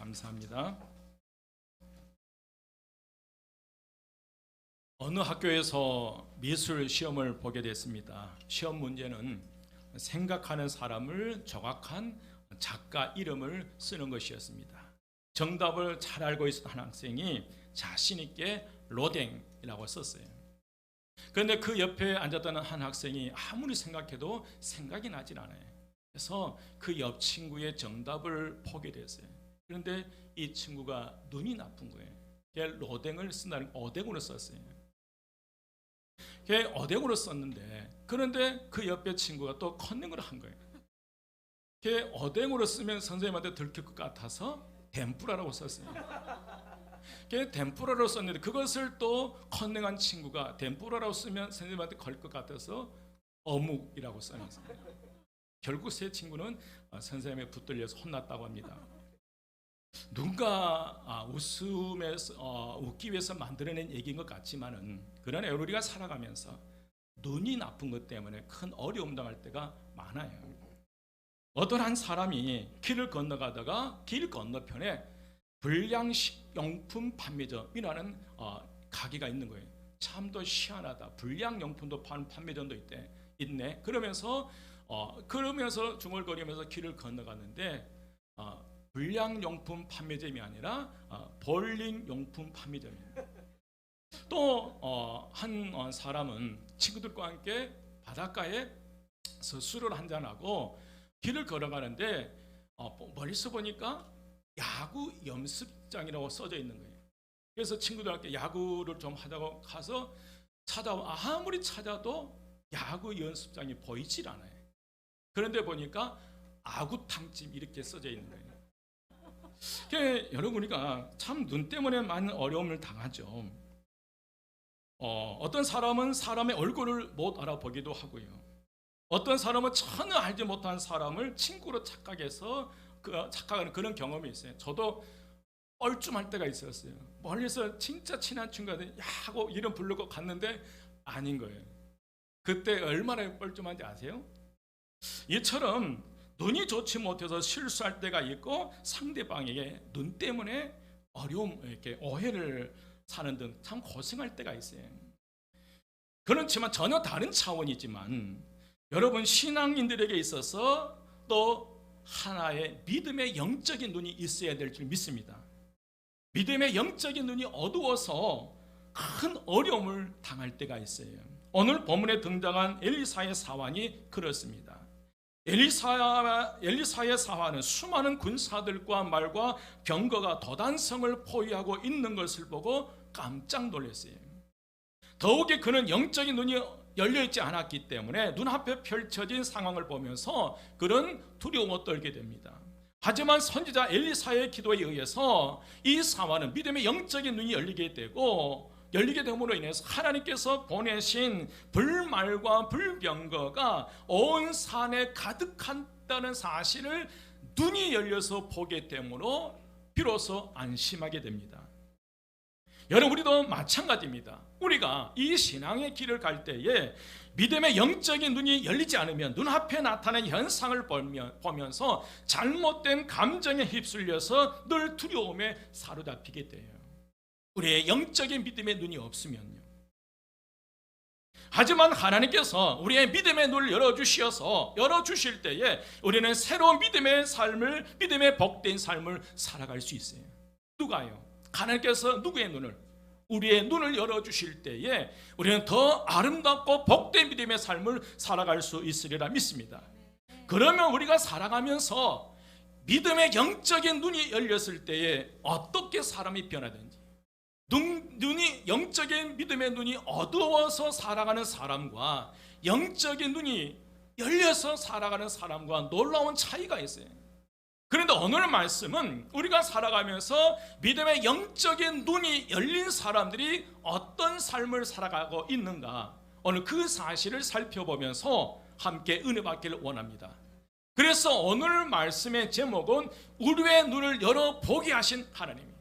감사합니다. 어느 학교에서 미술 시험을 보게 됐습니다. 시험 문제는 생각하는 사람을 정확한 작가 이름을 쓰는 것이었습니다. 정답을 잘 알고 있었던 한 학생이 자신 있게 로댕이라고 썼어요. 그런데 그 옆에 앉았던 한 학생이 아무리 생각해도 생각이 나질 않아요. 그래서 그 옆 친구의 정답을 포기했어요. 그런데 이 친구가 눈이 나쁜 거예요. 로댕을 쓴다는 어댕으로 썼어요. 어댕으로 썼는데, 그런데 그 옆에 친구가 또 컨닝을 한 거예요. 어댕으로 쓰면 선생님한테 들킬 것 같아서 덴뿌라라고 썼어요. 덴뿌라로 썼는데 그것을 또 컨닝한 친구가 덴뿌라라고 쓰면 선생님한테 걸 것 같아서 어묵이라고 써놨어요. 결국 세 친구는 선생님에 붙들려서 혼났다고 합니다. 누군가 웃기 위해서 만들어낸 얘기인 것 같지만은, 그러나 우리가 살아가면서 눈이 나쁜 것 때문에 큰 어려움 당할 때가 많아요. 어떤 한 사람이 길을 건너가다가 길 건너편에 불량식용품 판매점이라는 가게가 있는 거예요. 참도 희한하다. 불량용품도 파는 판매점도 있네. 그러면서 중얼거리면서 길을 건너갔는데 불량용품 판매점이 아니라 볼링용품 판매점이에요. 또 한 사람은 친구들과 함께 바닷가에서 술을 한잔하고 길을 걸어가는데 멀리서 보니까 야구 연습장이라고 써져 있는 거예요. 그래서 친구들과 야구를 좀 하자고 가서 아무리 찾아도 야구 연습장이 보이질 않아요. 그런데 보니까 아구탕집 이렇게 써져 있는 거예요. 여러분, 우리가 참 눈 때문에 많은 어려움을 당하죠. 어떤 사람은 사람의 얼굴을 못 알아보기도 하고요. 어떤 사람은 전혀 알지 못한 사람을 친구로 착각해서 착각하는 그런 경험이 있어요. 저도 얼쭘할 때가 있었어요. 멀리서 진짜 친한 친구한테 하고 이름 부르고 갔는데 아닌 거예요. 그때 얼마나 뻘쭘한지 아세요? 이처럼 눈이 좋지 못해서 실수할 때가 있고, 상대방에게 눈 때문에 어려움, 이렇게 오해를 사는 등 참 고생할 때가 있어요. 그렇지만 전혀 다른 차원이지만, 여러분 신앙인들에게 있어서 또 하나의 믿음의 영적인 눈이 있어야 될 줄 믿습니다. 믿음의 영적인 눈이 어두워서 큰 어려움을 당할 때가 있어요. 오늘 본문에 등장한 엘리사의 사환이 그렇습니다. 엘리사의 사환은 수많은 군사들과 말과 병거가 도단성을 포위하고 있는 것을 보고 깜짝 놀랐어요. 더욱이 그는 영적인 눈이 열려있지 않았기 때문에 눈앞에 펼쳐진 상황을 보면서 그는 두려움을 떨게 됩니다. 하지만 선지자 엘리사의 기도에 의해서 이 사환은 믿음의 영적인 눈이 열리게 됨으로 인해서 하나님께서 보내신 불말과 불병거가 온 산에 가득한다는 사실을 눈이 열려서 보게 되므로 비로소 안심하게 됩니다. 여러분, 우리도 마찬가지입니다. 우리가 이 신앙의 길을 갈 때에 믿음의 영적인 눈이 열리지 않으면 눈앞에 나타나는 현상을 보면서 잘못된 감정에 휩쓸려서 늘 두려움에 사로잡히게 돼요. 우리의 영적인 믿음의 눈이 없으면요. 하지만 하나님께서 우리의 믿음의 눈을 열어주실 때에 우리는 새로운 믿음의 복된 삶을 살아갈 수 있어요. 누가요? 하나님께서 누구의 눈을? 우리의 눈을 열어주실 때에 우리는 더 아름답고 복된 믿음의 삶을 살아갈 수 있으리라 믿습니다. 그러면 우리가 살아가면서 믿음의 영적인 눈이 열렸을 때에 어떻게 사람이 변화되는지, 영적인 믿음의 눈이 어두워서 살아가는 사람과 영적인 눈이 열려서 살아가는 사람과 놀라운 차이가 있어요. 그런데 오늘 말씀은 우리가 살아가면서 믿음의 영적인 눈이 열린 사람들이 어떤 삶을 살아가고 있는가, 오늘 그 사실을 살펴보면서 함께 은혜 받기를 원합니다. 그래서 오늘 말씀의 제목은 우리의 눈을 열어보게 하신 하나님.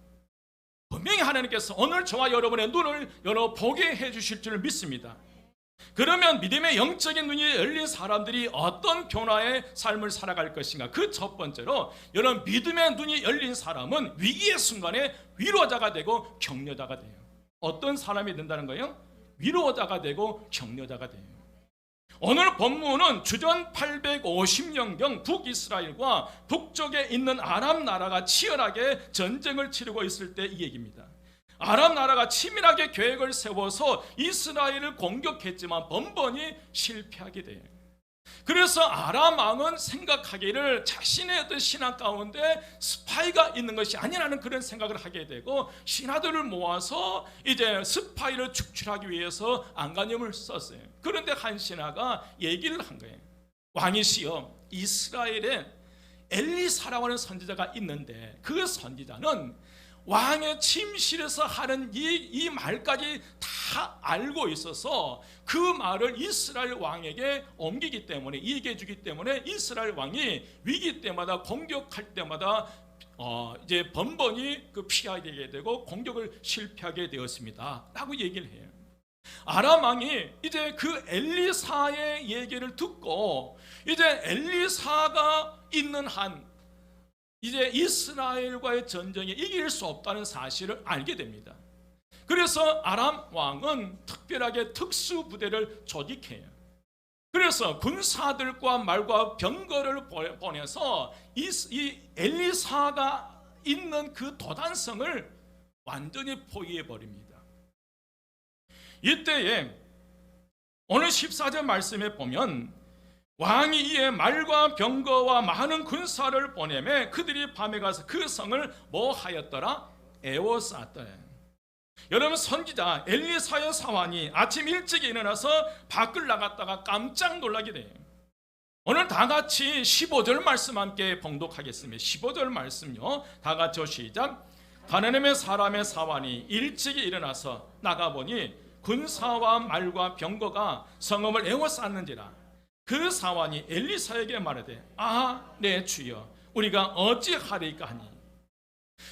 분명히 하나님께서 오늘 저와 여러분의 눈을 열어보게 해주실 줄 믿습니다. 그러면 믿음의 영적인 눈이 열린 사람들이 어떤 변화의 삶을 살아갈 것인가? 그 첫 번째로, 여러분, 믿음의 눈이 열린 사람은 위기의 순간에 위로자가 되고 격려자가 돼요. 어떤 사람이 된다는 거예요? 위로자가 되고 격려자가 돼요. 오늘 본문은 주전 850년경 북이스라엘과 북쪽에 있는 아람 나라가 치열하게 전쟁을 치르고 있을 때 이 얘기입니다. 아람 나라가 치밀하게 계획을 세워서 이스라엘을 공격했지만 번번이 실패하게 돼요. 그래서 아람 왕은 생각하기를 자신의 어떤 신하 가운데 스파이가 있는 것이 아니라는 그런 생각을 하게 되고, 신하들을 모아서 이제 스파이를 축출하기 위해서 안간힘을 썼어요. 그런데 한 신하가 얘기를 한 거예요. 왕이시여, 이스라엘에 엘리사라고 하는 선지자가 있는데 그 선지자는 왕의 침실에서 하는 이 말까지 다 알고 있어서 그 말을 이스라엘 왕에게 옮기기 때문에, 얘기해 주기 때문에 이스라엘 왕이 위기 때마다, 공격할 때마다 이제 번번이 피하게 되고 공격을 실패하게 되었습니다 라고 얘기를 해요. 아람 왕이 이제 그 엘리사의 얘기를 듣고, 이제 엘리사가 있는 한 이제 이스라엘과의 전쟁에 이길 수 없다는 사실을 알게 됩니다. 그래서 아람 왕은 특별하게 특수 부대를 조직해요. 그래서 군사들과 말과 병거를 보내서 이 엘리사가 있는 그 도단성을 완전히 포위해 버립니다. 이때에 오늘 14절 말씀에 보면, 왕이 이에 말과 병거와 많은 군사를 보내매 그들이 밤에 가서 그 성을 뭐 하였더라? 에워쌌더라. 여러분, 선지자 엘리사의 사환이 아침 일찍 일어나서 밖을 나갔다가 깜짝 놀라게 돼요. 오늘 다 같이 15절 말씀 함께 봉독하겠습니다. 15절 말씀요, 다 같이 시작. 가나안의 사람의 사환이 일찍 일어나서 나가보니 군사와 말과 병거가 성읍을 에워쌌는지라. 그 사환이 엘리사에게 말하되, 내 주여, 우리가 어찌하리까 하니.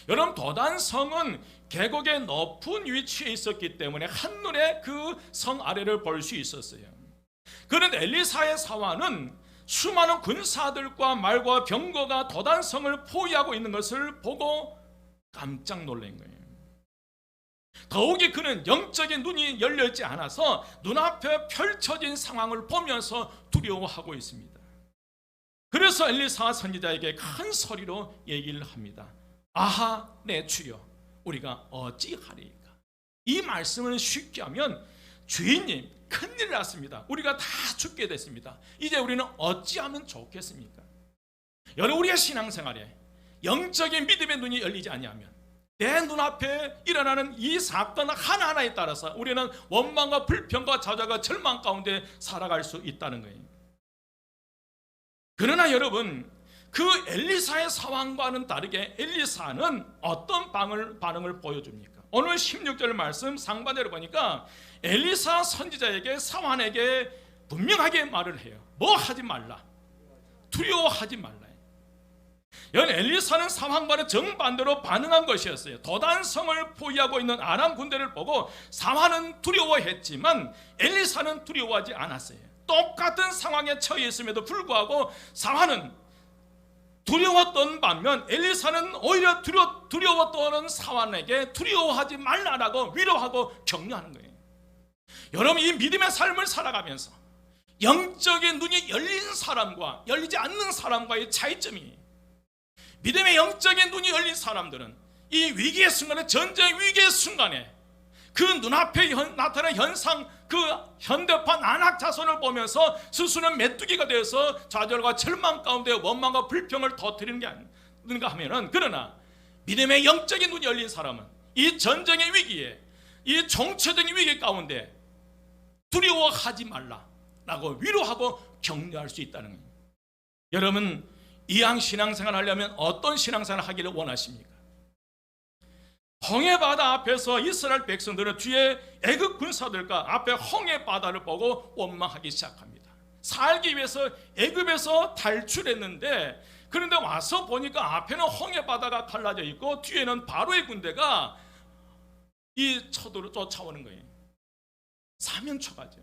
여러분, 도단성은 계곡의 높은 위치에 있었기 때문에 한눈에 그 성 아래를 볼 수 있었어요. 그런데 엘리사의 사환은 수많은 군사들과 말과 병거가 도단성을 포위하고 있는 것을 보고 깜짝 놀란 거예요. 더욱이 그는 영적인 눈이 열려있지 않아서 눈앞에 펼쳐진 상황을 보면서 두려워하고 있습니다. 그래서 엘리사 선지자에게 큰 소리로 얘기를 합니다. 내 주여, 우리가 어찌하리까. 이 말씀을 쉽게 하면, 주인님, 큰일 났습니다. 우리가 다 죽게 됐습니다. 이제 우리는 어찌하면 좋겠습니까? 여러분, 우리의 신앙생활에 영적인 믿음의 눈이 열리지 아니하면 내 눈앞에 일어나는 이 사건 하나하나에 따라서 우리는 원망과 불평과 좌절과 절망 가운데 살아갈 수 있다는 거예요. 그러나 여러분, 그 엘리사의 상황과는 다르게 엘리사는 어떤 반응을 보여줍니까? 오늘 16절 말씀 상반대로 보니까 엘리사 선지자에게, 사환에게 분명하게 말을 해요. 뭐 하지 말라, 두려워하지 말라. 엘리사는 상황과는 정반대로 반응한 것이었어요. 도단성을 포위하고 있는 아람 군대를 보고 사환은 두려워했지만 엘리사는 두려워하지 않았어요. 똑같은 상황에 처해 있음에도 불구하고 사환은 두려웠던 반면 엘리사는 오히려 두려웠던 사환에게 두려워하지 말라라고 위로하고 격려하는 거예요. 여러분, 이 믿음의 삶을 살아가면서 영적인 눈이 열린 사람과 열리지 않는 사람과의 차이점이, 믿음의 영적인 눈이 열린 사람들은 이 위기의 순간에, 전쟁 위기의 순간에 그 눈앞에 나타나는 현상, 그 현대판 안악자손을 보면서 스스로는 메뚜기가 되어서 좌절과 절망 가운데 원망과 불평을 터뜨리는 게 아닌가 하면은, 그러나 믿음의 영적인 눈이 열린 사람은 이 전쟁의 위기에, 이 총체적인 위기 가운데 두려워하지 말라라고 위로하고 격려할 수 있다는 거예요. 여러분, 이왕 신앙생활 하려면 어떤 신앙생활을 하기를 원하십니까? 홍해바다 앞에서 이스라엘 백성들은 뒤에 애굽 군사들과 앞에 홍해바다를 보고 원망하기 시작합니다. 살기 위해서 애굽에서 탈출했는데, 그런데 와서 보니까 앞에는 홍해바다가 갈라져 있고 뒤에는 바로의 군대가 이 쳐도로 쫓아오는 거예요. 사면초가죠.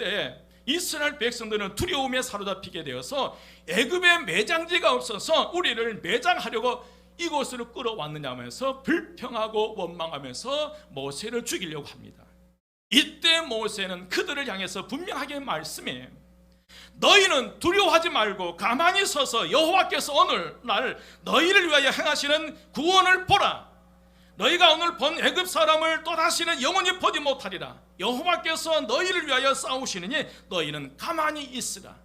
그때 이스라엘 백성들은 두려움에 사로잡히게 되어서 애굽에 매장지가 없어서 우리를 매장하려고 이곳으로 끌어왔느냐면서 불평하고 원망하면서 모세를 죽이려고 합니다. 이때 모세는 그들을 향해서 분명하게 말씀해, 너희는 두려워하지 말고 가만히 서서 여호와께서 오늘날 너희를 위하여 행하시는 구원을 보라. 너희가 오늘 본 애굽 사람을 또다시는 영원히 보지 못하리라. 여호와께서 너희를 위하여 싸우시느니 너희는 가만히 있으라.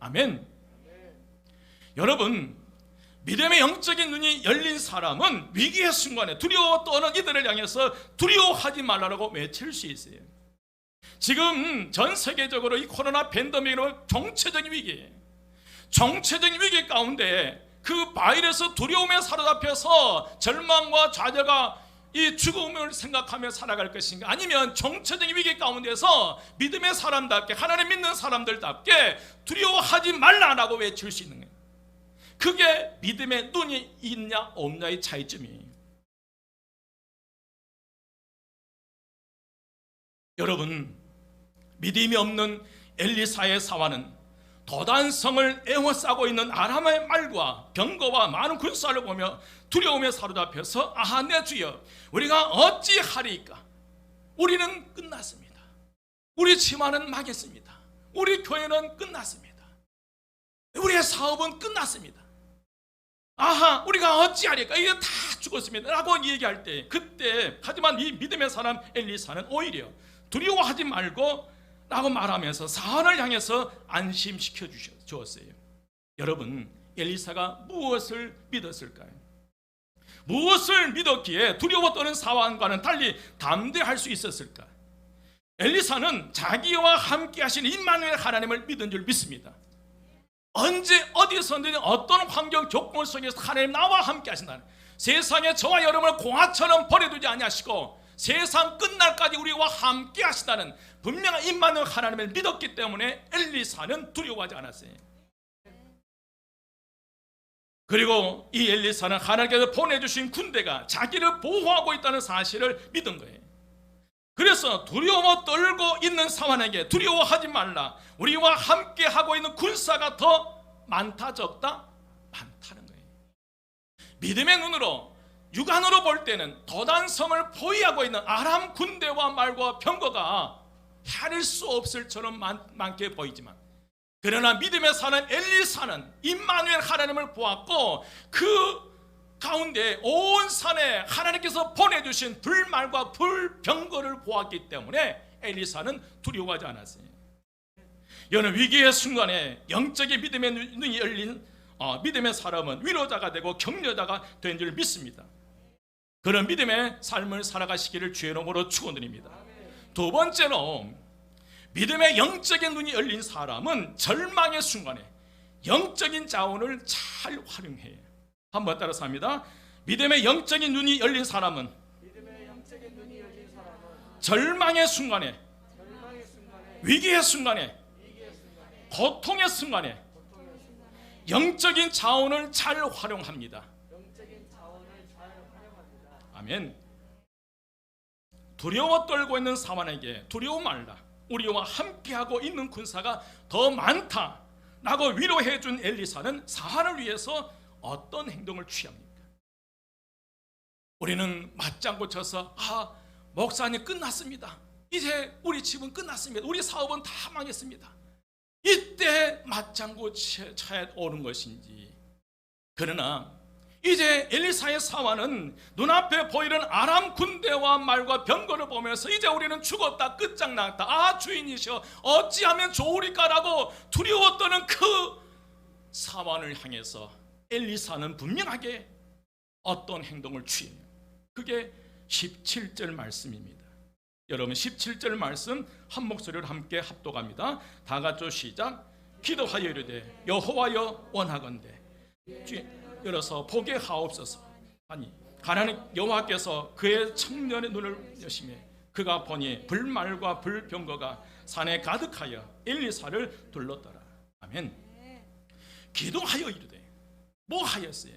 아멘. 여러분, 믿음의 영적인 눈이 열린 사람은 위기의 순간에 두려워 떠는 이들을 향해서 두려워하지 말라고 외칠 수 있어요. 지금 전 세계적으로 이 코로나 팬데믹으로 정체적인 위기 가운데 그 바이러스 두려움에 사로잡혀서 절망과 좌절과 이 죽음을 생각하며 살아갈 것인가, 아니면 정체적인 위기 가운데서 믿음의 사람답게, 하나님 믿는 사람들답게 두려워하지 말라라고 외칠 수 있는 거예요. 그게 믿음의 눈이 있냐 없냐의 차이점이에요. 여러분, 믿음이 없는 엘리사의 사화는 도단성을 에워싸고 있는 아람의 말과 병거와 많은 군사를 보며 두려움에 사로잡혀서 아하 내 주여 우리가 어찌하리까? 우리는 끝났습니다. 우리 치마는 망했습니다. 우리 교회는 끝났습니다. 우리의 사업은 끝났습니다. 아하 우리가 어찌하리까? 이게 다 죽었습니다 라고 얘기할 때, 그때 하지만 이 믿음의 사람 엘리사는 오히려 두려워하지 말고 라고 말하면서 사안을 향해서 안심시켜 주었어요. 여러분, 엘리사가 무엇을 믿었을까요? 무엇을 믿었기에 두려워 떠는 사안과는 달리 담대할 수 있었을까? 엘리사는 자기와 함께 하신 임마누엘 하나님을 믿은 줄 믿습니다. 언제 어디서든지 어떤 환경 조건 속에서 하나님 나와 함께 하신다는, 세상에 저와 여러분을 공화처럼 버려두지 아니하시고 세상 끝날까지 우리와 함께 하시다는 분명한 임마누엘 하나님을 믿었기 때문에 엘리사는 두려워하지 않았어요. 그리고 이 엘리사는 하나님께서 보내주신 군대가 자기를 보호하고 있다는 사실을 믿은 거예요. 그래서 두려워 떨고 있는 사환에게 두려워하지 말라, 우리와 함께 하고 있는 군사가 더 많다 적다? 많다는 거예요. 믿음의 눈으로, 육안으로 볼 때는 도단성을 포위하고 있는 아람 군대와 말과 병거가 헤아릴 수 없을 처럼 많게 보이지만, 그러나 믿음에 사는 엘리사는 임마누엘 하나님을 보았고 그 가운데 온 산에 하나님께서 보내주신 불말과 불병거를 보았기 때문에 엘리사는 두려워하지 않았어요. 여느 위기의 순간에 영적인 믿음의 눈이 열린 믿음의 사람은 위로자가 되고 격려자가 된 줄 믿습니다. 그런 믿음의 삶을 살아가시기를 주의 이름으로 축원드립니다. 두 번째로, 믿음의 영적인 눈이 열린 사람은 절망의 순간에 영적인 자원을 잘 활용해요. 한번 따라서 합니다. 믿음의 영적인 눈이 열린 사람은 절망의 순간에, 위기의 순간에, 고통의 순간에 영적인 자원을 잘 활용합니다. 아멘. 두려워 떨고 있는 사환에게 두려워 말라, 우리와 함께하고 있는 군사가 더 많다 라고 위로해 준 엘리사는 사환을 위해서 어떤 행동을 취합니까? 우리는 맞장구 쳐서 목사님 끝났습니다, 이제 우리 집은 끝났습니다, 우리 사업은 다 망했습니다, 이때 맞장구 쳐야 오는 것인지, 그러나 이제 엘리사의 사환은 눈앞에 보이는 아람 군대와 말과 병거를 보면서 이제 우리는 죽었다, 끝장났다, 주인이시여 어찌하면 좋으리까 라고 두려워 떠는 그 사환을 향해서 엘리사는 분명하게 어떤 행동을 취해요. 그게 17절 말씀입니다. 여러분, 17절 말씀 한 목소리로 함께 합독합니다. 다 같이 시작. 기도하여 이르되 여호와여 원하건대 열어서 보게 하옵소서. 아니 하나님 여호와께서 그의 청년의 눈을 여시매 그가 보니 불말과 불병거가 산에 가득하여 엘리사를 둘렀더라. 아멘. 기도하여 이르되 뭐 하였어요?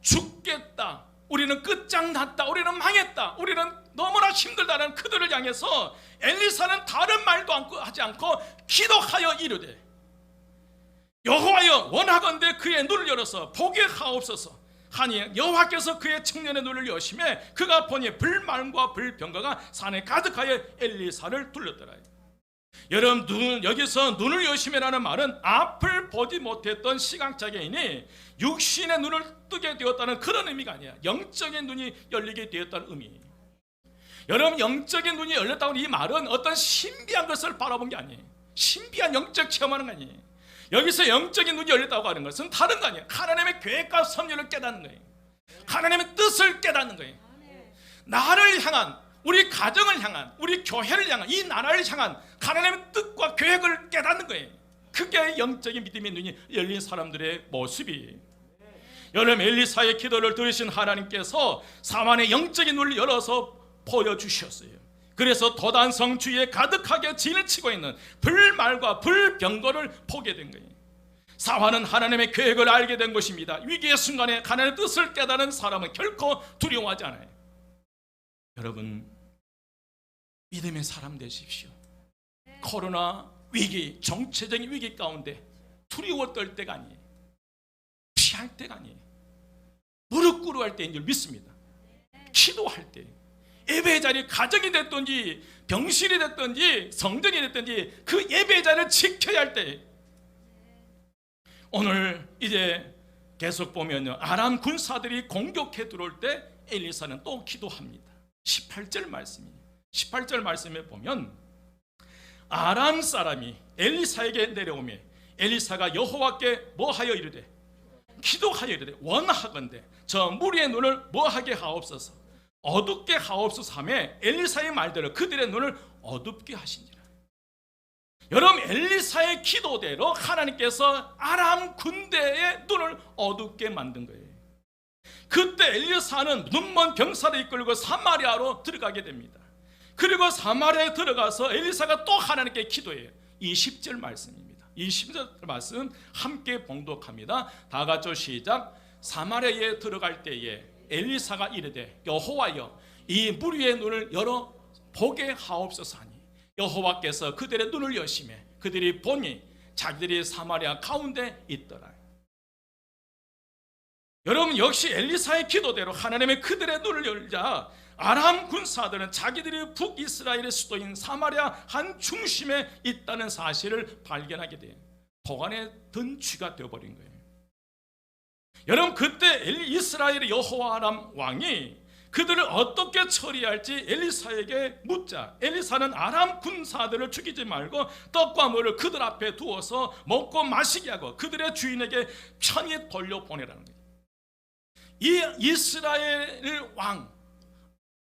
죽겠다, 우리는 끝장났다, 우리는 망했다, 우리는 너무나 힘들다는 그들을 향해서 엘리사는 다른 말도 하지 않고 기도하여 이르되 여호와여 원하건대 그의 눈을 열어서 보게 하옵소서 하니 여호와께서 그의 청년의 눈을 여심해 그가 보니 불만과 불병거가 산에 가득하여 엘리사를 둘렀더라. 여러분, 여기서 눈을 여심해라는 말은 앞을 보지 못했던 시각장애인이 육신의 눈을 뜨게 되었다는 그런 의미가 아니야. 영적인 눈이 열리게 되었다는 의미. 여러분, 영적인 눈이 열렸다고 이 말은 어떤 신비한 것을 바라본 게 아니에요. 신비한 영적 체험하는 거 아니에요. 여기서 영적인 눈이 열렸다고 하는 것은 다른 거 아니에요. 하나님의 계획과 섭리를 깨닫는 거예요. 하나님의 뜻을 깨닫는 거예요. 나를 향한, 우리 가정을 향한, 우리 교회를 향한, 이 나라를 향한 하나님의 뜻과 계획을 깨닫는 거예요. 그게 영적인 믿음의 눈이 열린 사람들의 모습이에요. 여러분, 엘리사의 기도를 들으신 하나님께서 사만의 영적인 눈을 열어서 보여주셨어요. 그래서 도단성 주위에 가득하게 진을 치고 있는 불말과 불병거를 보게 된 거예요. 사환은 하나님의 계획을 알게 된 것입니다. 위기의 순간에 하나님의 뜻을 깨달은 사람은 결코 두려워하지 않아요. 여러분, 믿음의 사람 되십시오. 코로나 위기, 정체적인 위기 가운데 두려워 떨 때가 아니에요. 피할 때가 아니에요. 무릎 꿇어 할 때인 줄 믿습니다. 기도할 때, 예배의 자리, 가정이 됐든지 병실이 됐든지 성전이 됐든지 그 예배의 자리를 지켜야 할 때, 오늘 이제 계속 보면요, 아람 군사들이 공격해 들어올 때 엘리사는 또 기도합니다. 18절 말씀이에요. 18절 말씀에 보면 아람 사람이 엘리사에게 내려오매 엘리사가 여호와께 뭐하여 이르되, 기도하여 이르되 원하건대 저 무리의 눈을 뭐하게 하옵소서, 어둡게 하옵소서 하며 엘리사의 말대로 그들의 눈을 어둡게 하신지라. 여러분, 엘리사의 기도대로 하나님께서 아람 군대의 눈을 어둡게 만든 거예요. 그때 엘리사는 눈먼 병사를 이끌고 사마리아로 들어가게 됩니다. 그리고 사마리아에 들어가서 엘리사가 또 하나님께 기도해요. 20절 말씀입니다. 20절 말씀 함께 봉독합니다. 다 같이 시작. 사마리아에 들어갈 때에 엘리사가 이르되 여호와여 이 무리의 눈을 열어 보게 하옵소서 하니 여호와께서 그들의 눈을 여시매 그들이 보니 자기들이 사마리아 가운데 있더라. 여러분, 역시 엘리사의 기도대로 하나님의 그들의 눈을 열자 아람 군사들은 자기들이 북이스라엘의 수도인 사마리아 한 중심에 있다는 사실을 발견하게 돼요. 도간의 든쥐가 되어버린 거예요. 여러분, 그때 이스라엘의 여호와람 왕이 그들을 어떻게 처리할지 엘리사에게 묻자 엘리사는 아람 군사들을 죽이지 말고 떡과 물을 그들 앞에 두어서 먹고 마시게 하고 그들의 주인에게 편히 돌려보내라는 거예요. 이 이스라엘 왕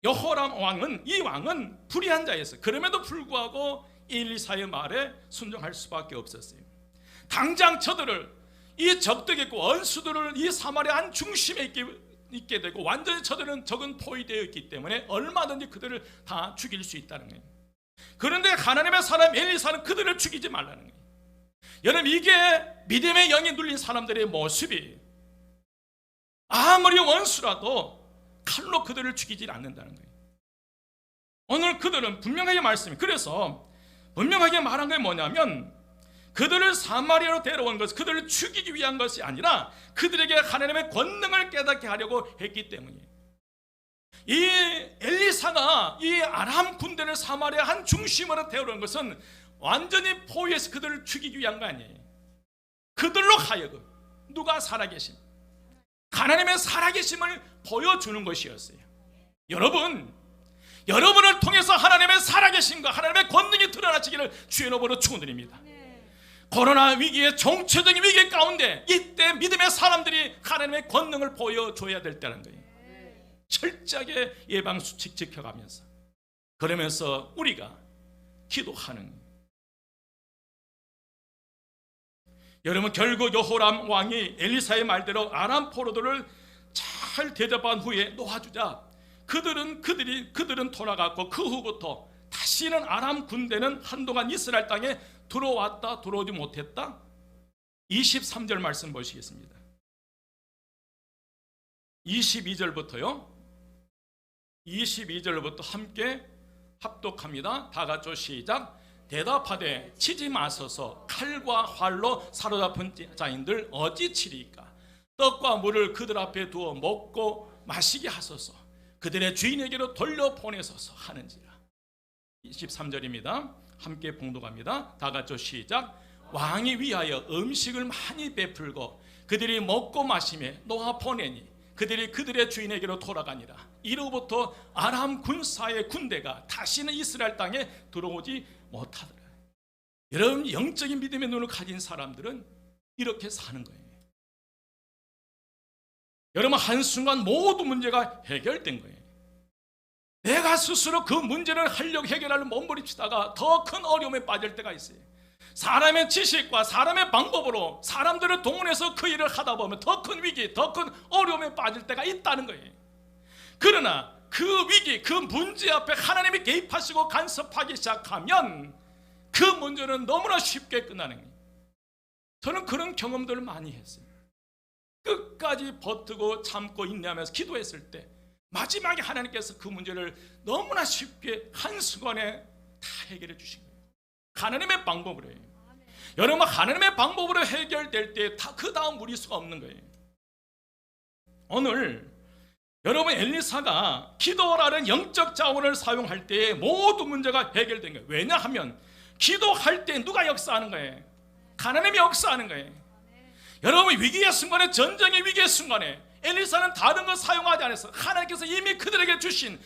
여호람 왕은, 이 왕은 불의한 자였어요. 그럼에도 불구하고 엘리사의 말에 순종할 수밖에 없었어요. 당장 저들을, 이 적들과 원수들을 이 사마리아 한 중심에 있게 되고 완전히 저들은 적은 포위되어 있기 때문에 얼마든지 그들을 다 죽일 수 있다는 거예요. 그런데 하나님의 사람 엘리사는 그들을 죽이지 말라는 거예요. 여러분, 이게 믿음의 영이 눌린 사람들의 모습이, 아무리 원수라도 칼로 그들을 죽이지 않는다는 거예요. 오늘 그들은 분명하게 말씀이, 그래서 분명하게 말한 게 뭐냐면 그들을 사마리아로 데려온 것은 그들을 죽이기 위한 것이 아니라 그들에게 하나님의 권능을 깨닫게 하려고 했기 때문이에요. 이 엘리사가 이 아람 군대를 사마리아 한 중심으로 데려온 것은 완전히 포위해서 그들을 죽이기 위한 거 아니에요. 그들로 하여금 누가 살아계심, 하나님의 살아계심을 보여주는 것이었어요. 여러분을 통해서 하나님의 살아계심과 하나님의 권능이 드러나시기를 주의 이름으로 축원드립니다. 코로나 위기의 정체적인 위기 가운데 이때 믿음의 사람들이 하나님의 권능을 보여줘야 될 때라는 거예요. 철저하게 예방수칙 지켜가면서, 그러면서 우리가 기도하는, 여러분, 결국 여호람 왕이 엘리사의 말대로 아람 포로들을 잘 대접한 후에 놓아주자 그들은 돌아갔고 그 후부터 다시는 아람 군대는 한동안 이스라엘 땅에 들어왔다 들어오지 못했다. 23절 말씀 보시겠습니다. 22절부터요. 22절부터 함께 합독합니다. 다 같이 시작. 대답하되 치지 마소서. 칼과 활로 사로잡은 자인들 어찌 치리까? 떡과 물을 그들 앞에 두어 먹고 마시게 하소서. 그들의 주인에게로 돌려보내소서 하는지라. 23절입니다. 함께 봉독합니다. 다 같이 시작. 왕이 위하여 음식을 많이 베풀고 그들이 먹고 마시며 놓아 보내니 그들이 그들의 주인에게로 돌아가니라. 이로부터 아람 군사의 군대가 다시는 이스라엘 땅에 들어오지 못하더라. 여러분, 영적인 믿음의 눈을 가진 사람들은 이렇게 사는 거예요. 여러분, 한순간 모든 문제가 해결된 거예요. 내가 스스로 그 문제를 하려고 해결하려 몸부림치다가 더 큰 어려움에 빠질 때가 있어요. 사람의 지식과 사람의 방법으로 사람들을 동원해서 그 일을 하다 보면 더 큰 위기, 더 큰 어려움에 빠질 때가 있다는 거예요. 그러나 그 위기, 그 문제 앞에 하나님이 개입하시고 간섭하기 시작하면 그 문제는 너무나 쉽게 끝나는 거예요. 저는 그런 경험들을 많이 했어요. 끝까지 버티고 참고 인내하면서 기도했을 때 마지막에 하나님께서 그 문제를 너무나 쉽게 한순간에 다 해결해 주신 거예요. 하나님의 방법으로 해요. 여러분, 하나님의 방법으로 해결될 때 그 다음 무리수가 없는 거예요. 오늘 여러분, 엘리사가 기도라는 영적 자원을 사용할 때 모든 문제가 해결된 거예요. 왜냐하면 기도할 때 누가 역사하는 거예요? 하나님이 역사하는 거예요. 여러분, 위기의 순간에, 전쟁의 위기의 순간에 엘리사는 다른 것 사용하지 않았어요. 하나님께서 이미 그들에게 주신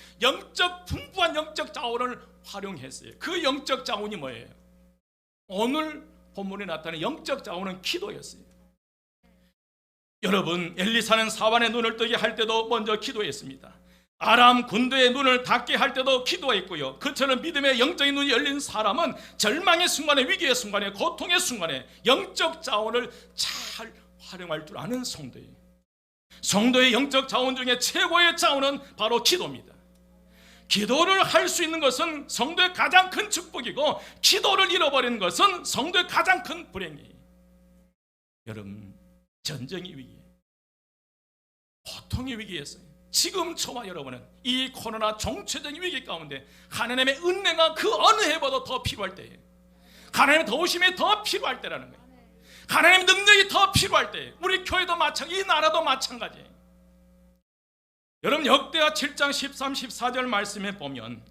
풍부한 영적 자원을 활용했어요. 그 영적 자원이 뭐예요? 오늘 본문에 나타나는 영적 자원은 기도였어요. 여러분, 엘리사는 사환의 눈을 뜨게 할 때도 먼저 기도했습니다. 아람 군대의 눈을 닫게 할 때도 기도했고요. 그처럼 믿음의 영적인 눈이 열린 사람은 절망의 순간에, 위기의 순간에, 고통의 순간에 영적 자원을 잘 활용할 줄 아는 성도예요. 성도의 영적 자원 중에 최고의 자원은 바로 기도입니다. 기도를 할 수 있는 것은 성도의 가장 큰 축복이고, 기도를 잃어버리는 것은 성도의 가장 큰 불행이에요. 여러분, 전쟁의 위기, 고통의 위기에서 지금 저와 여러분은 이 코로나 정체적인 위기 가운데 하나님의 은혜가 그 어느 해보다 더 필요할 때예요. 하나님의 도우심이 더 필요할 때라는 거예요. 하나님의 능력이 더 필요할 때, 우리 교회도 마찬가지, 이 나라도 마찬가지예요. 여러분, 역대하 7장 13, 14절 말씀에 보면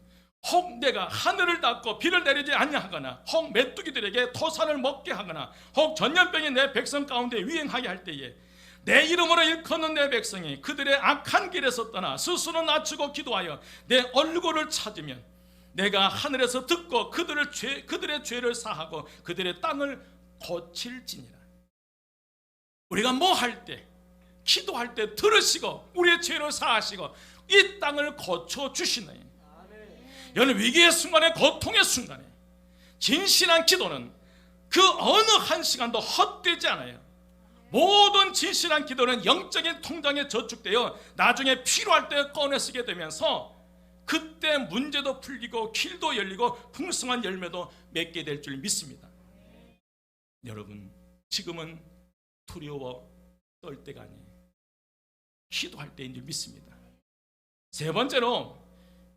혹 내가 하늘을 닫고 비를 내리지 아니하거나 혹 메뚜기들에게 토산을 먹게 하거나 혹 전염병이 내 백성 가운데 유행하게 할 때에 내 이름으로 일컫는 내 백성이 그들의 악한 길에서 떠나 스스로 낮추고 기도하여 내 얼굴을 찾으면 내가 하늘에서 듣고 그들의 죄를 사하고 그들의 땅을 고칠지니라. 우리가 뭐 할 때, 기도할 때 들으시고 우리의 죄를 사하시고 이 땅을 고쳐주시네. 여러분, 위기의 순간에, 고통의 순간에 진실한 기도는 그 어느 한 시간도 헛되지 않아요. 모든 진실한 기도는 영적인 통장에 저축되어 나중에 필요할 때 꺼내 쓰게 되면서 그때 문제도 풀리고 길도 열리고 풍성한 열매도 맺게 될 줄 믿습니다. 여러분, 지금은 두려워 떨 때가 아니에요. 기도할 때인 줄 믿습니다. 세 번째로,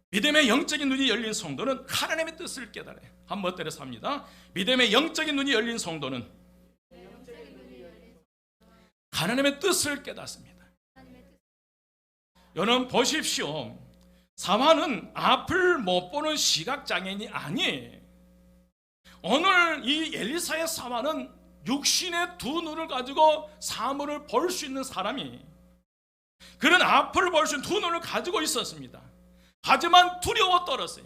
믿음의 영적인 눈이 열린 성도는 하나님의 뜻을 깨달아요. 한번 때려서 합니다. 믿음의 영적인 눈이 열린 성도는 하나님의 뜻을 깨닫습니다. 여러분 보십시오. 사마는 앞을 못 보는 시각장애인이 아니에요. 오늘 이 엘리사의 사마는 육신의 두 눈을 가지고 사물을 볼 수 있는 사람이, 그런 앞을 볼 수 있는 두 눈을 가지고 있었습니다. 하지만 두려워 떨었어요.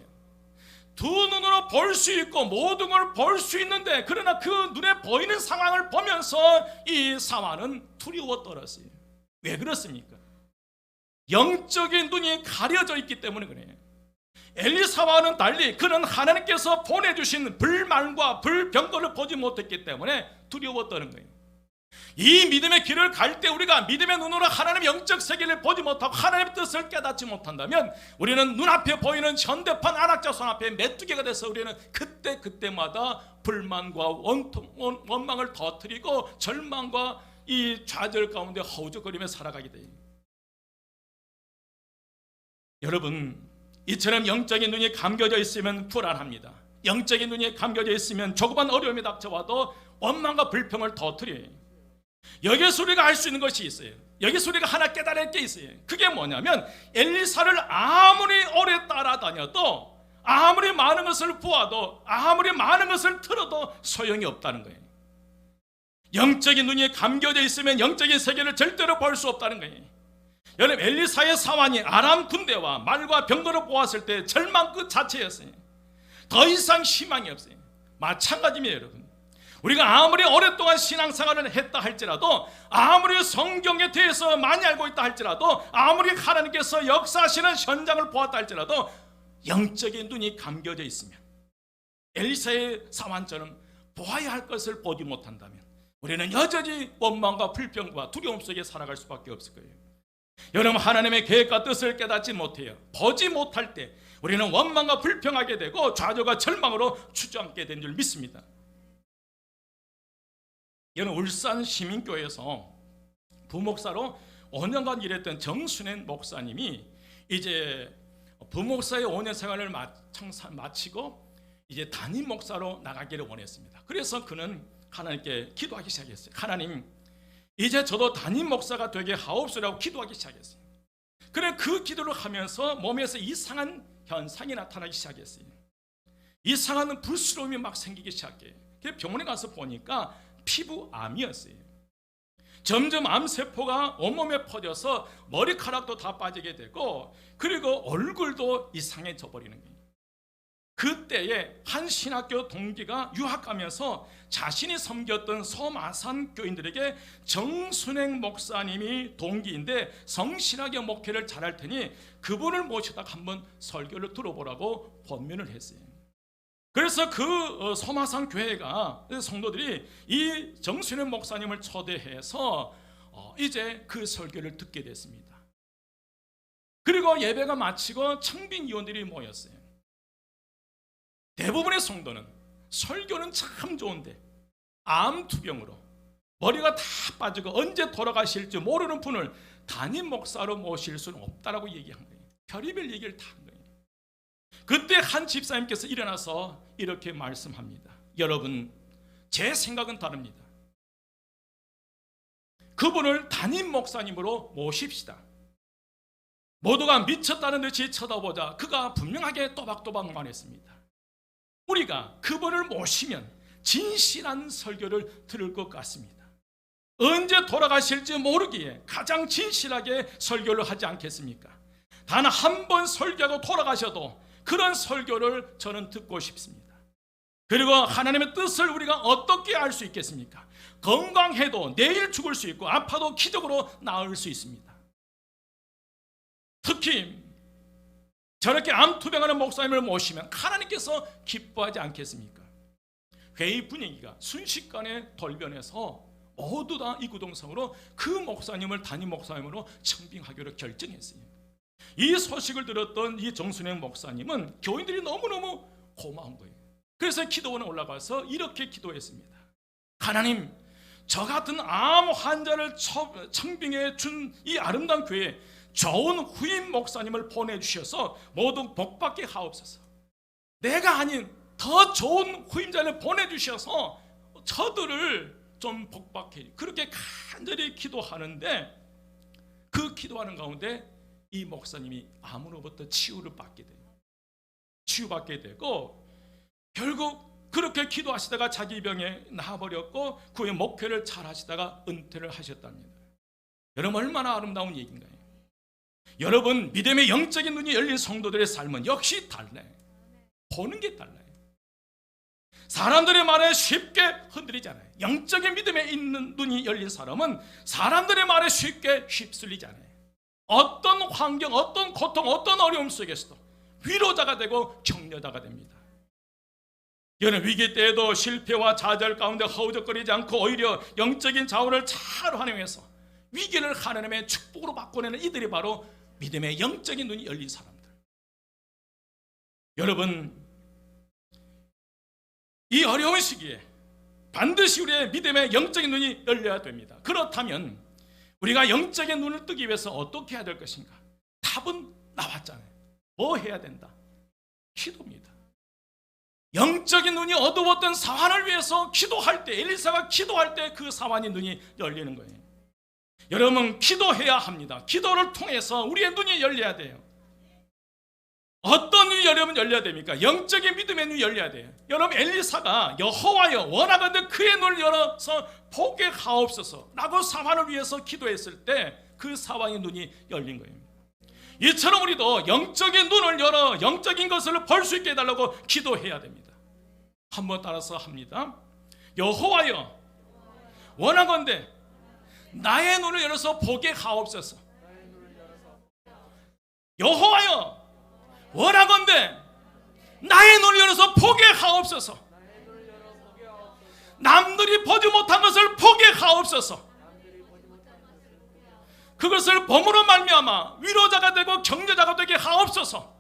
두 눈으로 볼 수 있고 모든 걸 볼 수 있는데, 그러나 그 눈에 보이는 상황을 보면서 이 사마는 두려워 떨었어요. 왜 그렇습니까? 영적인 눈이 가려져 있기 때문에 그래요. 엘리사와는 달리 그는 하나님께서 보내주신 불만과 불병거를 보지 못했기 때문에 두려워 떠는 거예요. 이 믿음의 길을 갈 때 우리가 믿음의 눈으로 하나님의 영적 세계를 보지 못하고 하나님의 뜻을 깨닫지 못한다면 우리는 눈앞에 보이는 현대판 안악자손 앞에 메뚜기가 돼서 우리는 그때마다 불만과 원망을 터뜨리고 절망과 이 좌절 가운데 허우적거리며 살아가게 돼요. 여러분, 이처럼 영적인 눈이 감겨져 있으면 불안합니다. 영적인 눈이 감겨져 있으면 조그만 어려움이 닥쳐와도 원망과 불평을 터뜨려요. 여기서 우리가 알 수 있는 것이 있어요. 여기서 우리가 하나 깨달을 게 있어요. 그게 뭐냐면 엘리사를 아무리 오래 따라다녀도, 아무리 많은 것을 보아도, 아무리 많은 것을 들어도 소용이 없다는 거예요. 영적인 눈이 감겨져 있으면 영적인 세계를 절대로 볼 수 없다는 거예요. 여러분, 엘리사의 사환이 아람 군대와 말과 병거를 보았을 때 절망 그 자체였어요. 더 이상 희망이 없어요. 마찬가지입니다. 여러분, 우리가 아무리 오랫동안 신앙생활을 했다 할지라도, 아무리 성경에 대해서 많이 알고 있다 할지라도, 아무리 하나님께서 역사하시는 현장을 보았다 할지라도 영적인 눈이 감겨져 있으면, 엘리사의 사환처럼 보아야 할 것을 보지 못한다면 우리는 여전히 원망과 불평과 두려움 속에 살아갈 수밖에 없을 거예요. 여러분, 하나님의 계획과 뜻을 깨닫지 못해요. 보지 못할 때 우리는 원망과 불평하게 되고 좌절과 절망으로 주저앉게 된 줄 믿습니다. 여러분, 울산 시민교회에서 부목사로 5년간 일했던 정순행 목사님이 이제 부목사의 5년 생활을 마치고 이제 담임 목사로 나가기를 원했습니다. 그래서 그는 하나님께 기도하기 시작했어요. 하나님, 이제 저도 담임 목사가 되게 하옵소서라고 기도하기 시작했어요. 그래, 그 기도를 하면서 몸에서 이상한 현상이 나타나기 시작했어요. 이상한 불스러움이 막 생기기 시작해요. 병원에 가서 보니까 피부암이었어요. 점점 암세포가 온몸에 퍼져서 머리카락도 다 빠지게 되고, 그리고 얼굴도 이상해져 버리는 거예요. 그때에 한 신학교 동기가 유학 가면서 자신이 섬겼던 소마산 교인들에게 정순행 목사님이 동기인데 성실하게 목회를 잘할 테니 그분을 모시다가 한번 설교를 들어보라고 권면을 했어요. 그래서 그 소마산 교회가, 성도들이 이 정순행 목사님을 초대해서 이제 그 설교를 듣게 됐습니다. 그리고 예배가 마치고 청빙 위원들이 모였어요. 대부분의 성도는 설교는 참 좋은데 암투병으로 머리가 다 빠지고 언제 돌아가실지 모르는 분을 담임 목사로 모실 수는 없다라고 얘기한 거예요. 별의별 얘기를 다 한 거예요. 그때 한 집사님께서 일어나서 이렇게 말씀합니다. 여러분, 제 생각은 다릅니다. 그분을 담임 목사님으로 모십시다. 모두가 미쳤다는 듯이 쳐다보자 그가 분명하게 또박또박 말했습니다. 우리가 그분을 모시면 진실한 설교를 들을 것 같습니다. 언제 돌아가실지 모르기에 가장 진실하게 설교를 하지 않겠습니까? 단 한 번 설교하고 돌아가셔도 그런 설교를 저는 듣고 싶습니다. 그리고 하나님의 뜻을 우리가 어떻게 알 수 있겠습니까? 건강해도 내일 죽을 수 있고 아파도 기적으로 나을 수 있습니다. 특히 저렇게 암투병하는 목사님을 모시면 하나님께서 기뻐하지 않겠습니까? 회의 분위기가 순식간에 돌변해서 모두 다 이구동성으로 그 목사님을 담임 목사님으로 청빙하기로 결정했어요. 이 소식을 들었던 이 정순행 목사님은 교인들이 너무너무 고마운 거예요. 그래서 기도원에 올라가서 이렇게 기도했습니다. 하나님, 저 같은 암 환자를 청빙해 준 이 아름다운 교회에 좋은 후임 목사님을 보내주셔서 모두 복받게 하옵소서. 내가 아닌 더 좋은 후임자를 보내주셔서 저들을 좀 복받게, 그렇게 간절히 기도하는데 그 기도하는 가운데 이 목사님이 암으로부터 치유를 받게 돼요. 치유받게 되고 결국 그렇게 기도하시다가 자기 병에 나아버렸고 그 후에 목회를 잘 하시다가 은퇴를 하셨답니다. 여러분, 얼마나 아름다운 얘기인가요? 여러분, 믿음의 영적인 눈이 열린 성도들의 삶은 역시 달라요. 보는 게 달라요. 사람들의 말에 쉽게 흔들리지 않아요. 영적인 믿음에 있는 눈이 열린 사람은 사람들의 말에 쉽게 휩쓸리지 않아요. 어떤 환경, 어떤 고통, 어떤 어려움 속에서도 위로자가 되고 격려자가 됩니다. 여러분, 위기 때에도 실패와 좌절 가운데 허우적거리지 않고 오히려 영적인 자원을 잘 활용해서 위기를 하나님의 축복으로 바꿔내는 이들이 바로 믿음의 영적인 눈이 열린 사람들. 여러분, 이 어려운 시기에 반드시 우리의 믿음의 영적인 눈이 열려야 됩니다. 그렇다면 우리가 영적인 눈을 뜨기 위해서 어떻게 해야 될 것인가? 답은 나왔잖아요. 뭐 해야 된다? 기도입니다. 영적인 눈이 어두웠던 사환을 위해서 기도할 때, 엘리사가 기도할 때 그 사환의 눈이 열리는 거예요. 여러분, 기도해야 합니다. 기도를 통해서 우리의 눈이 열려야 돼요. 어떤 눈이 여러분 열려야 됩니까? 영적인 믿음의 눈이 열려야 돼요. 여러분, 엘리사가 여호와여 원하건대 그의 눈을 열어서 보게 하옵소서 라고 사환을 위해서 기도했을 때 그 사환의 눈이 열린 거예요. 이처럼 우리도 영적인 눈을 열어 영적인 것을 볼 수 있게 해달라고 기도해야 됩니다. 한번 따라서 합니다. 여호와여 원하건대 나의 눈을 열어서 보게 하옵소서. 여호와여 원하건대 나의 눈을 열어서 보게 하옵소서. 남들이 보지 못한 것을 보게 하옵소서. 그것을 범으로 말미암아 위로자가 되고 격려자가 되게 하옵소서.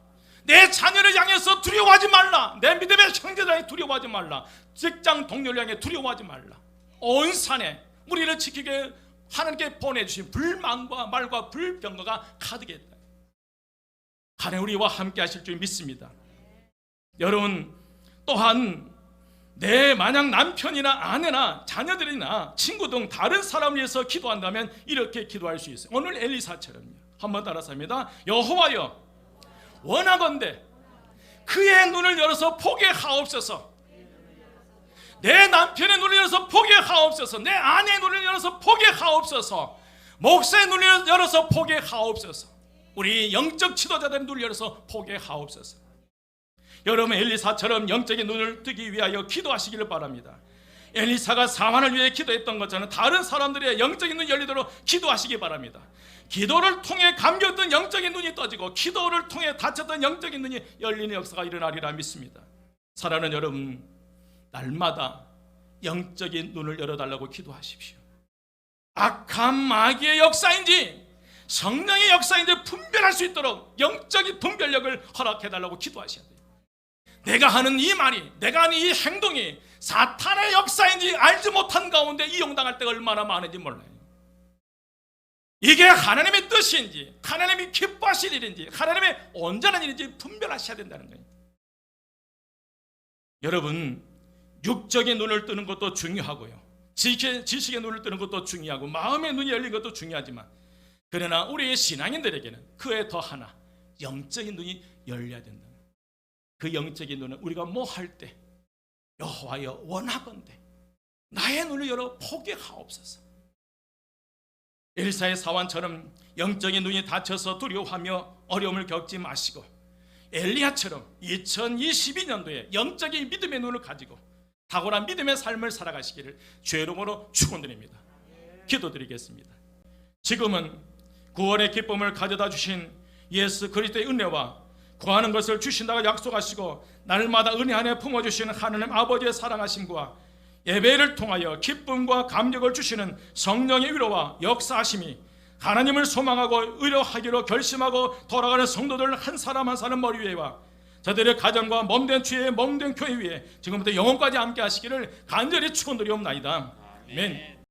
내 자녀를 향해서 두려워하지 말라. 내 믿음의 형제를 향해 두려워하지 말라. 직장 동료를 향해 두려워하지 말라. 온 산에 우리를 지키게 하나님께 보내주신 불만과 말과 불병거가 가득했다. 하나님 우리와 함께 하실 줄 믿습니다. 여러분, 또한 내 만약 남편이나 아내나 자녀들이나 친구 등 다른 사람을 위해서 기도한다면 이렇게 기도할 수 있어요. 오늘 엘리사처럼요. 한번 따라서 합니다. 여호와여 원하건대 그의 눈을 열어서 보게 하옵소서. 내 남편의 눈을 열어서 보게 하옵소서. 내 아내의 눈을 열어서 보게 하옵소서. 목사의 눈을 열어서 보게 하옵소서. 우리 영적 지도자들의 눈을 열어서 보게 하옵소서. 여러분, 엘리사처럼 영적인 눈을 뜨기 위하여 기도하시기를 바랍니다. 엘리사가 사환을 위해 기도했던 것처럼 다른 사람들의 영적인 눈이 열리도록 기도하시기 바랍니다. 기도를 통해 감겼던 영적인 눈이 떠지고 기도를 통해 닫혔던 영적인 눈이 열리는 역사가 일어나리라 믿습니다. 사랑하는 여러분, 날마다 영적인 눈을 열어달라고 기도하십시오. 악한 마귀의 역사인지 성령의 역사인지 분별할 수 있도록 영적인 분별력을 허락해달라고 기도하셔야 돼요. 내가 하는 이 말이, 내가 하는 이 행동이 사탄의 역사인지 알지 못한 가운데 이용당할 때가 얼마나 많은지 몰라요. 이게 하나님의 뜻인지, 하나님이 기뻐하실 일인지, 하나님의 온전한 일인지 분별하셔야 된다는 거예요. 여러분, 육적인 눈을 뜨는 것도 중요하고요, 지식의 눈을 뜨는 것도 중요하고, 마음의 눈이 열린 것도 중요하지만, 그러나 우리의 신앙인들에게는 그에 더 하나 영적인 눈이 열려야 된다. 그 영적인 눈은 우리가 뭐 할 때 여호와여 원하건대 나의 눈을 열어 보게 하옵소서. 엘리사의 사환처럼 영적인 눈이 닫혀서 두려워하며 어려움을 겪지 마시고, 엘리야처럼 2022년도에 영적인 믿음의 눈을 가지고 탁월한 믿음의 삶을 살아가시기를 주의 이름으로 축원드립니다. 기도드리겠습니다. 지금은 구원의 기쁨을 가져다 주신 예수 그리스도의 은혜와 구하는 것을 주신다고 약속하시고 날마다 은혜 안에 품어주시는 하나님 아버지의 사랑하심과 예배를 통하여 기쁨과 감격을 주시는 성령의 위로와 역사하심이 하나님을 소망하고 의뢰하기로 결심하고 돌아가는 성도들 한 사람 한 사람 머리 위에와 저들의 가정과 몸된 주의 몸된 교회 위에 지금부터 영원까지 함께 하시기를 간절히 축원드리옵나이다. 아멘.